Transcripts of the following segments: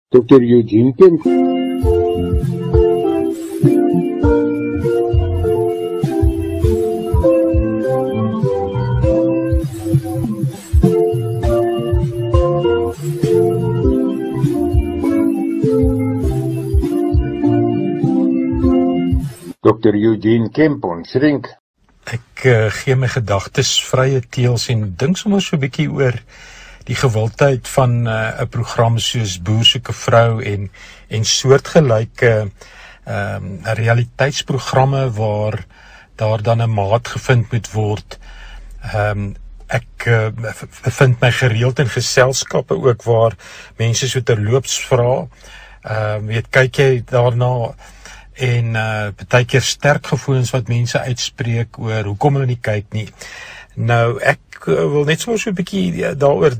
Dr. Eugene Kemp. Dr. Eugene Kemp, ons drink. Ek gee my gedagtes vrye teels en dink sommer so 'n bietjie oor die gewildheid van 'n program soos Boer soek 'n vrou en soortgelyke realiteitsprogramme waar daar dan 'n maat gevind moet word. Ek bevind my gereeld in geselskappe ook waar mense so terloops vra, kyk jy daarna en partykeer sterk gevoelens wat mense uitspreek oor hoekom hulle nie kyk nie. Nou, ek wil net so 'n bietjie daaroor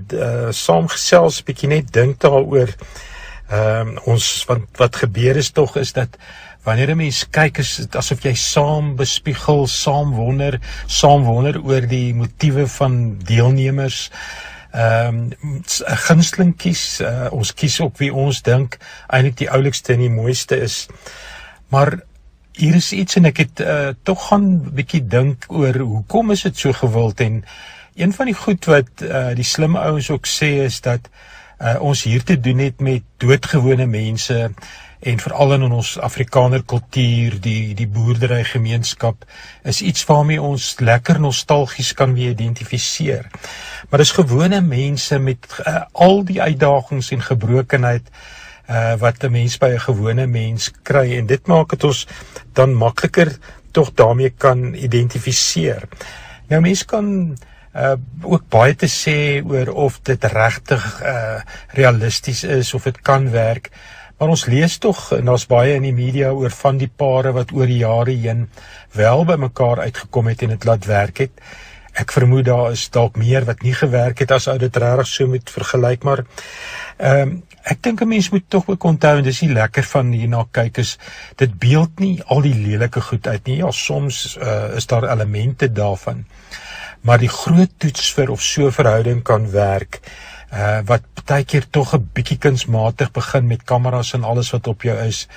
saamgesels, bietjie net dink daaroor. Wat gebeur is tog is dat wanneer 'n mens kyk, is dit asof jy saam bespiegel, saam wonder oor die motiewe van deelnemers. Gunsteling kies, ons kies op wie ons dink eintlik die oulikste en die mooiste is. Maar hier is iets en ek het toch gaan 'n bietjie dink oor hoekom is dit so gewild, en een van die goed wat die slimme ouens ook sê is dat ons hier te doen het met doodgewone mense, en veral in ons Afrikaner kultuur, die boerdery gemeenskap, is iets waarmee ons lekker nostalgies kan weer identifiseer. Maar dis gewone mense met al die uitdagings en gebrokenheid wat 'n mens by 'n gewone mens kry, en dit maak dit ons dan makliker tog daarmee kan identifiseer. Nou, mens kan ook baie te sê oor of dit regtig realisties is, of dit kan werk, maar ons lees tog, en daar's baie in die media oor van die pare wat oor die jare heen wel by mekaar uitgekom het en dit laat werk het. Ek vermoed daar is dalk meer wat nie gewerk het as ou dit regtig so moet vergelyk, maar ek dink 'n mens moet tog ook onthou, en dis nie lekker van hierna kyk, is dit beeld nie al die lelike goed uit nie. Ja, soms is daar elemente daarvan, maar die groot toets vir of so 'n verhouding kan werk, wat partykeer tog 'n bietjie kunsmatig begin met kameras en alles wat op jou is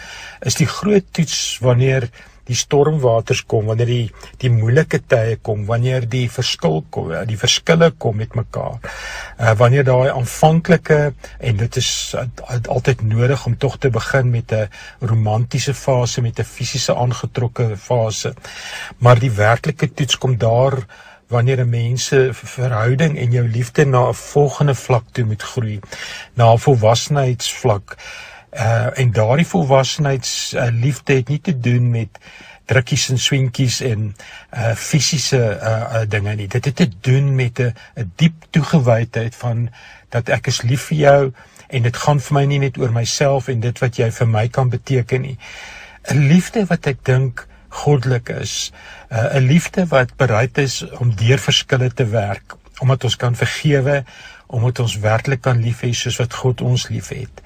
die groot toets wanneer die stormwaters kom, wanneer die moeilike tye kom, wanneer die verskille kom met mekaar, wanneer daai aanvanklike, en dit is altyd nodig om tog te begin met 'n romantiese fase, met 'n fisiese aangetrokke fase, maar die werklike toets kom daar wanneer 'n mens se verhouding en jou liefde na 'n volgende vlak toe moet groei, na 'n volwassenheidsvlak. En daardie volwassenheidsliefde het nie te doen met drukkies en swinkies en fisiese dinge nie. Dit het te doen met 'n diep toegewydheid van dat ek is lief vir jou, en dit gaan vir my nie net oor myself en dit wat jy vir my kan beteken nie. 'n Liefde wat ek dink goddelik is, 'n liefde wat bereid is om deur verskille te werk, omdat ons kan vergewe, omdat ons werklik kan lief hê soos wat God ons lief het.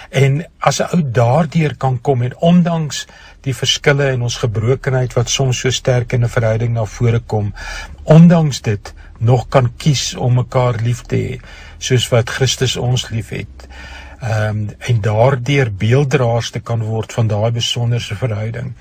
En as 'n ou daardeur kan kom, en ondanks die verskille en ons gebrokenheid wat soms so sterk in 'n verhouding na vore kom, ondanks dit nog kan kies om mekaar lief te hê soos wat Christus ons lief het, en daardeur beelddraers te kan word van daai besonderse verhouding,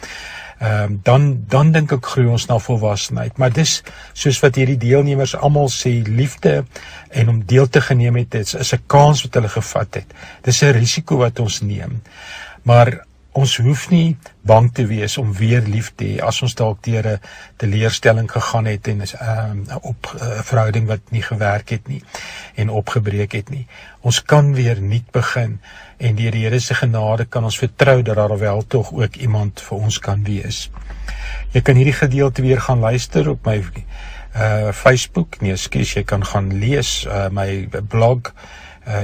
dan dink ek groei ons na volwassenheid. Maar dis soos wat hierdie deelnemers almal sê, liefde en om deel te geneem het, is 'n kans wat hulle gevat het. Dis 'n risiko wat ons neem, maar ons hoef nie bang te wees om weer lief te hê as ons dalk deur 'n teleurstelling gegaan het en 'n verhouding wat nie gewerk het nie en opgebreek het nie. Ons kan weer nuut begin, en deur die Here se genade kan ons vertrou dat daar wel tog ook iemand vir ons kan wees. Jy kan hierdie gedeelte weer gaan luister op my Facebook, jy kan gaan lees my blog,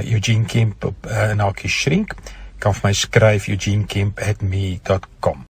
Eugene Kemp en Shrink. Kan vir my skryf, eugenekemp@me.com.